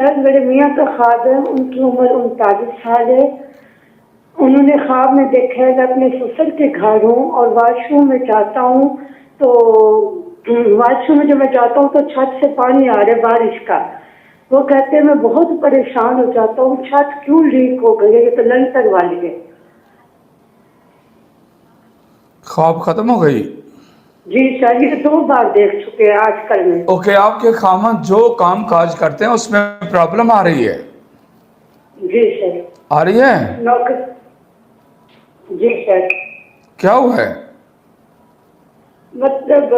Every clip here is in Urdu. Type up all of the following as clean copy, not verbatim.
میرے میاں کا خواب ہے، ان کی عمر 39 سال ہے. انہوں نے خواب میں دیکھا ہے میں اپنے سسر کے گھر ہوں اور واش روم میں جاتا ہوں تو واش روم میں جب میں جاتا ہوں تو چھت سے پانی آ رہا ہے بارش کا. وہ کہتے ہیں میں بہت پریشان ہو جاتا ہوں، چھت کیوں لیک ہو گئی ہے، یہ تو لنٹر والی ہے. خواب ختم ہو گئی؟ جی سر، یہ 2 بار دیکھ چکے ہیں آج کل میں. اوکے، آپ کے خامد جو کام کاج کرتے ہیں اس میں پرابلم آ رہی ہے؟ جی سر. آ رہی ہے؟ نوکر. جی سر. کیا ہوا ہے؟ مطلب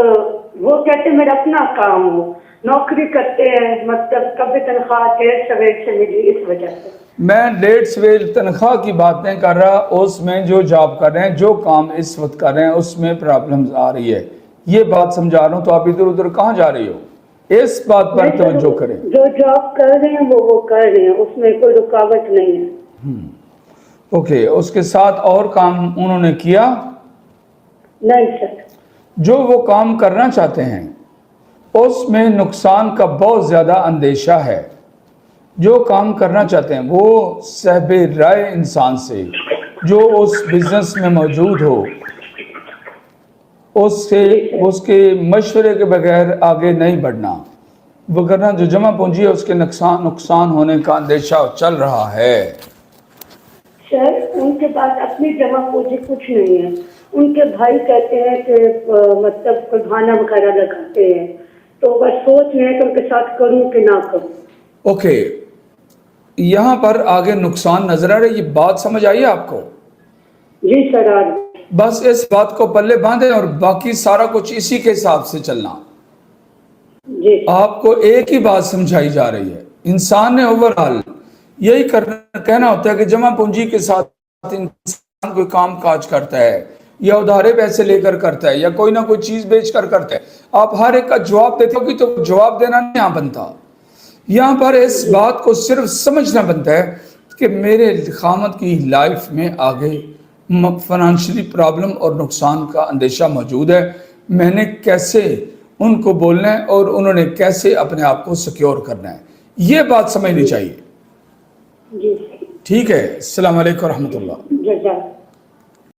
وہ کہتے ہیں میرا اپنا کام ہو، نوکری کرتے ہیں، مطلب کبھی تنخواہ دیر سویر سے ملی، اس وجہ سے. میں لیٹ سویل تنخواہ کی بات نہیں کر رہا، اس میں جو جاب کر رہے ہیں، جو کام اس وقت کر رہے ہیں اس میں پرابلمز آ رہی ہے، یہ بات سمجھا رہا ہوں. تو آپ ادھر ادھر کہاں جا رہی ہو؟ اس بات پر توجہ کریں. جو جاب کر رہے ہیں وہ کر رہے ہیں، اس میں کوئی رکاوٹ نہیں ہے. اوکے، اس کے ساتھ اور کام انہوں نے کیا؟ نہیں سر. جو وہ کام کرنا چاہتے ہیں اس میں نقصان کا بہت زیادہ اندیشہ ہے. جو کام کرنا چاہتے ہیں وہ صاحب رائے انسان سے جو اس بزنس میں موجود ہو اس کے مشورے کے بغیر آگے نہیں بڑھنا، وگرنہ جو جمع پونجی ہے اس کے نقصان ہونے کا اندیشہ چل رہا ہے. سر ان کے پاس اپنی جمع پوجی کچھ نہیں ہے. ان کے بھائی کہتے ہیں کہ مطلب قربانہ وغیرہ لگاتے ہیں، تو بس سوچ رہے ہیں کہ ان کے ساتھ کروں کہ نہ کروں. اوکے، یہاں پر آگے نقصان نظر آ رہا ہے، یہ بات سمجھ آئی آپ کو؟ جی سر. بس اس بات کو پلے باندھیں اور باقی سارا کچھ اسی کے حساب سے چلنا. جی. آپ کو ایک ہی بات سمجھائی جا رہی ہے، انسان نے اوورآل یہی کہنا ہوتا ہے کہ جمع پونجی کے ساتھ انسان کوئی کام کاج کرتا ہے یا ادھارے پیسے لے کر کرتا ہے یا کوئی نہ کوئی چیز بیچ کر کرتا ہے. آپ ہر ایک کا جواب دیتے ہو کہ تو جواب دینا نہیں یہاں بنتا. یہاں پر اس بات کو صرف سمجھنا بنتا ہے کہ میرے خامد کی لائف میں آگے فنانشلی پرابلم اور نقصان کا اندیشہ موجود ہے، میں نے کیسے ان کو بولنا ہے اور انہوں نے کیسے اپنے آپ کو سیکیور کرنا ہے، یہ بات سمجھنی چاہیے. جی. ٹھیک ہے، السلام علیکم ورحمۃ اللہ. جزاک